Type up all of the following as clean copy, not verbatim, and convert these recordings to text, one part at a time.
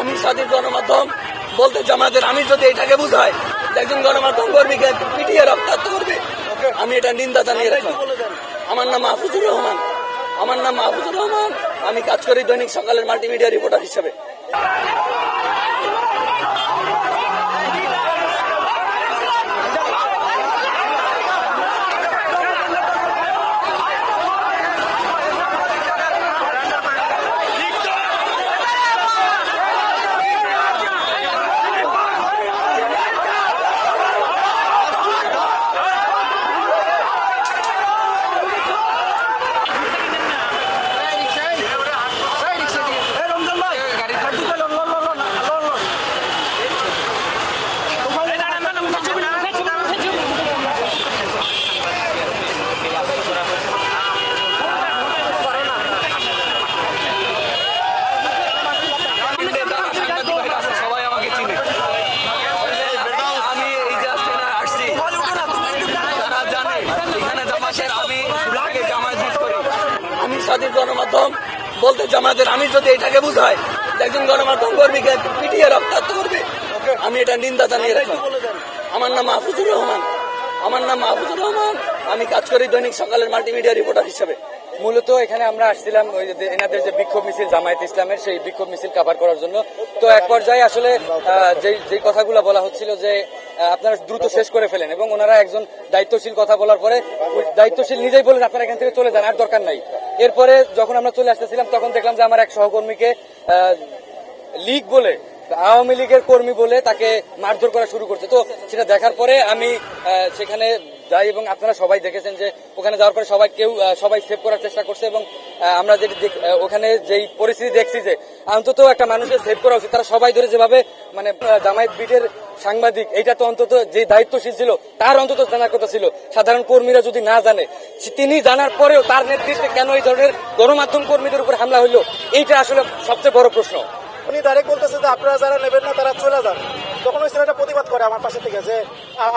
আমি স্বাধীন গণমাধ্যম বলতে জামাতের আমি যদি এটাকে বুঝাই একজন গণমাধ্যম কর্মীকে পিটিয়ে রক্তাক্ত করবে, আমি এটা নিন্দা জানিয়ে রাখলাম। আমার নাম মাহফুজুর রহমান। আমি কাজ করি দৈনিক সকালের মাল্টিমিডিয়া রিপোর্টার হিসেবে। আমি স্বাধীন গণমাধ্যম বলতে জামাতের আমি যদি এটাকে বুঝাই একজন গণমাধ্যম কর্মীকে পিটিয়ে রক্তাক্ত করবে, আমি এটা নিন্দা জানিয়ে রাখলাম। আমার নাম মাহফুজুর রহমান। আমি কাজ করি দৈনিক সকালের মাল্টিমিডিয়া রিপোর্টার হিসেবে। মূলত এখানে আমরা আসছিলাম ওই যে এনাদের যে বিক্ষোভ মিছিল জামায়াত ইসলামের, সেই বিক্ষোভ মিছিল কভার করার জন্য। তো এক পর্যায়ে আসলে যে কথাগুলো বলা হচ্ছিল যে আপনারা দ্রুত শেষ করে ফেলেন, এবং ওনারা একজন দায়িত্বশীল কথা বলার পরে দায়িত্বশীল নিজেই বলেন আপনারা এখান থেকে চলে যান, আর দরকার নাই। এরপরে যখন আমরা চলে আসতেছিলাম তখন দেখলাম যে আমার এক সহকর্মীকে লীগ বলে, আওয়ামী লীগের কর্মী বলে তাকে মারধর করা শুরু করছে। তো সেটা দেখার পরে আমি সেখানে যাই, এবং আপনারা সবাই দেখেছেন যে ওখানে যাওয়ার পরে সবাই সেভ করার চেষ্টা করছে, এবং আমরা যেটি ওখানে যেই পরিস্থিতি দেখছি যে অন্তত একটা মানুষের সেভ করা উচিত। তারা সবাই ধরে যেভাবে মানে জামায়াত বিটের সাংবাদিক, এইটা তো অন্তত যে দায়িত্বশীল ছিল তার অন্তত জানার কথা ছিল। সাধারণ কর্মীরা যদি না জানে, তিনি জানার পরেও তার নেতৃত্বে কেন এই ধরনের গণমাধ্যম কর্মীদের উপর হামলা হইলো, এইটা আসলে সবচেয়ে বড় প্রশ্ন। উনি ডাইরেক্ট বলতেছে যে আপনারা যারা নেবেন না তারা চলে যান। তখন ওই ছেলেটা প্রতিবাদ করে আমার পাশে থেকে যে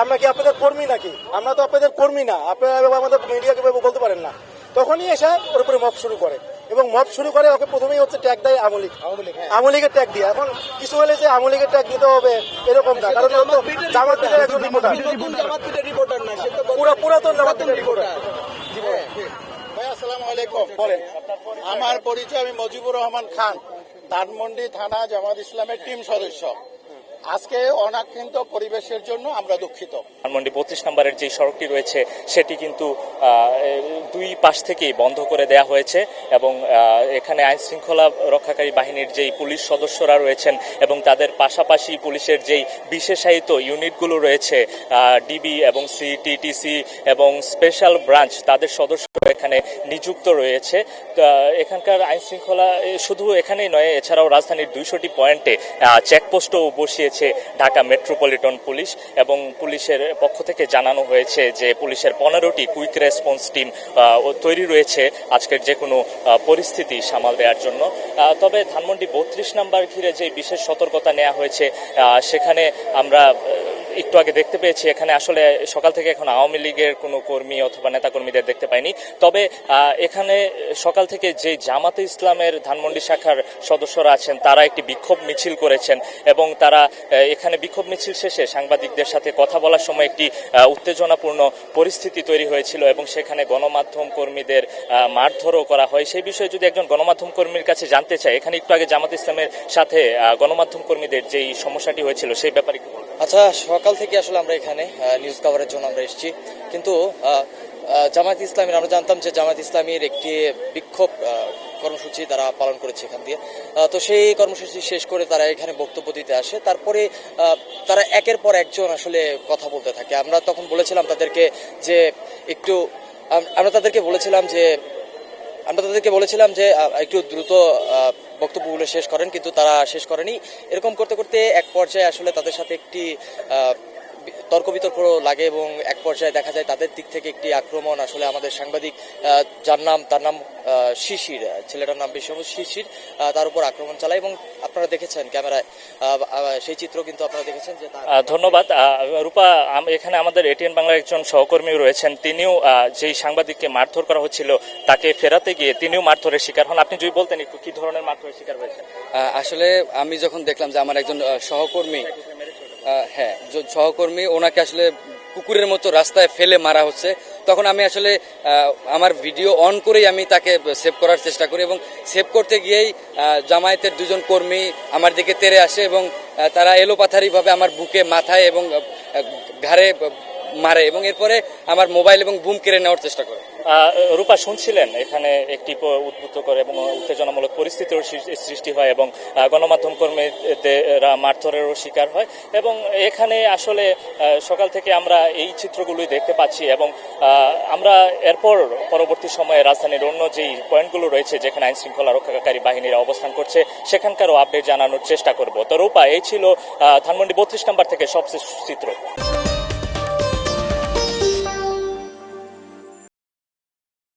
আমরা কি আপনাদের কর্মী নাকি? আমরা তো আপনাদের কর্মী না, আপনারা আমাদের মিডিয়াকে বলতে পারেন না। তখনই এসে ওর উপরে মব শুরু করে, এবং মব শুরু করে ওকে প্রথমেই হচ্ছে ট্যাগ দেয় আওয়ামী লীগের ট্যাগ দিয়ে। এখন কিছু হলে যে আওয়ামী লীগের ট্যাগ দিতে হবে এরকম না, কারণ জামাত পিটের একজন রিপোর্টার না, পুরাতন জামাত পিটের রিপোর্টার। ভাই আসসালামু আলাইকুম। বলেন। আমার পরিচয়, আমি মজিবুর রহমান খান, ধানমন্ডি থানা জামাত ইসলামের টিম সদস্য। আজকে অনাকাঙ্ক্ষিত পরিবেশের জন্য আমরা দুঃখিত। ধানমন্ডি 25 নম্বরের যে সড়কটি রয়েছে সেটি কিন্তু দুই পাশ থেকেই বন্ধ করে দেয়া হয়েছে, এবং এখানে আইন শৃঙ্খলা রক্ষাকারী বাহিনীর যেই পুলিশ সদস্যরা রয়েছেন এবং তাদের পাশাপাশি পুলিশের যেই বিশেষায়িত ইউনিটগুলো রয়েছে, ডিবি এবং সিটিটিসি এবং স্পেশাল ব্রাঞ্চ, তাদের সদস্য এখানে নিযুক্ত রয়েছে। এখানকার আইন শৃঙ্খলা শুধু এখানেই নয়, এছাড়াও রাজধানীর 200টি পয়েন্টে চেকপোস্টও বসিয়েছে ঢাকা মেট্রোপলিটন পুলিশ, এবং পুলিশের পক্ষ থেকে জানানো হয়েছে যে পুলিশের 15টি কুইক রেসপন্স টিম তৈরি রয়েছে আজকের যে কোনো পরিস্থিতি সামাল দেওয়ার জন্য। তবে ধানমন্ডি 32 নম্বর ঘিরে যে বিশেষ সতর্কতা নেওয়া হয়েছে, সেখানে আমরা একটু আগে দেখতে পেয়েছি এখানে আসলে সকাল থেকে এখন আওয়ামী লীগের কোনো কর্মী অথবা নেতাকর্মীদের দেখতে পাইনি। তবে এখানে সকাল থেকে যে জামাতে ইসলামের ধানমন্ডি শাখার সদস্যরা আছেন তারা একটি বিক্ষোভ মিছিল করেছেন, এবং তারা এখানে বিক্ষোভ মিছিল শেষে সাংবাদিকদের সাথে কথা বলার সময় একটি উত্তেজনাপূর্ণ পরিস্থিতি তৈরি হয়েছিল, এবং সেখানে গণমাধ্যম কর্মীদের মারধরও করা হয়। সেই বিষয়ে যদি একজন গণমাধ্যম কর্মীর কাছে জানতে চাই, এখানে একটু আগে জামাত ইসলামের সাথে গণমাধ্যম কর্মীদের যেই সমস্যাটি হয়েছিল সেই ব্যাপারে। আচ্ছা, সকাল থেকে আসলে আমরা এখানে নিউজ কভারের জন্য আমরা এসেছি, কিন্তু জামায়াত ইসলামীর আমরা জানতাম যে জামায়াত ইসলামীর একটি বিক্ষোভ কর্মসূচি তারা পালন করেছে এখান দিয়ে। তো সেই কর্মসূচি শেষ করে তারা এখানে বক্তব্য দিতে আসে, তারপরে তারা একের পর একজন আসলে কথা বলতে থাকে। আমরা তখন বলেছিলাম তাদেরকে যে আমরা তাদেরকে বলেছিলাম যে একটু দ্রুত বক্তব্যগুলো শেষ করেন, কিন্তু তারা শেষ করেনি। এরকম করতে করতে এক পর্যায়ে আসলে তাদের সাথে একটি তর্ক বিতর্ক লাগে এবং এক পর্যায়ে দেখা যায় তাদের দিক থেকে একটি আক্রমণ আসলে আমাদের সাংবাদিক তার নাম শিশির, ছেলেটার নাম বেশি শিশির, তার উপর আক্রমণ চালায় এবং আপনারা দেখেছেন ক্যামেরায় সেই চিত্র কিন্তু আপনারা দেখেছেন যে ধন্যবাদ রূপা। এখানে আমাদের এটিএন বাংলার একজন সহকর্মী রয়েছেন, তিনিও যেই সাংবাদিককে মারধর করা হচ্ছিল তাকে ফেরাতে গিয়ে তিনিও মারধরের শিকার হন। আপনি যদি বলতেন একটু কি ধরনের মারধরের শিকার হয়েছেন? আসলে আমি যখন দেখলাম যে আমার একজন সহকর্মী, হ্যাঁ সহকর্মী, ওনাকে আসলে কুকুরের মতো রাস্তায় ফেলে মারা হচ্ছে, তখন আমি আসলে আমার ভিডিও অন করেই আমি তাকে সেভ করার চেষ্টা করি এবং সেভ করতে গিয়েই জামায়াতের দুজন কর্মী আমার দিকে তেড়ে আসে এবং তারা এলোপাথারিভাবে আমার বুকে, মাথায় এবং ঘাড়ে মারে এবং এরপরে আমার মোবাইল এবং বুম কেড়ে নেওয়ার চেষ্টা করে। রূপা, শুনছিলেন এখানে একটি উদ্বুদ্ধকর এবং উত্তেজনামূলক পরিস্থিতির সৃষ্টি হয় এবং গণমাধ্যম কর্মীরা মারধরেরও শিকার হয় এবং এখানে আসলে সকাল থেকে আমরা এই চিত্রগুলোই দেখতে পাচ্ছি এবং আমরা এরপর পরবর্তী সময়ে রাজধানীর অন্য যেই পয়েন্টগুলো রয়েছে যেখানে আইন শৃঙ্খলা রক্ষাকারী বাহিনীরা অবস্থান করছে সেখানকারও আপডেট জানানোর চেষ্টা করব। তো রূপা, এই ছিল ধানমন্ডি 32 নম্বর থেকে সবশেষ চিত্র।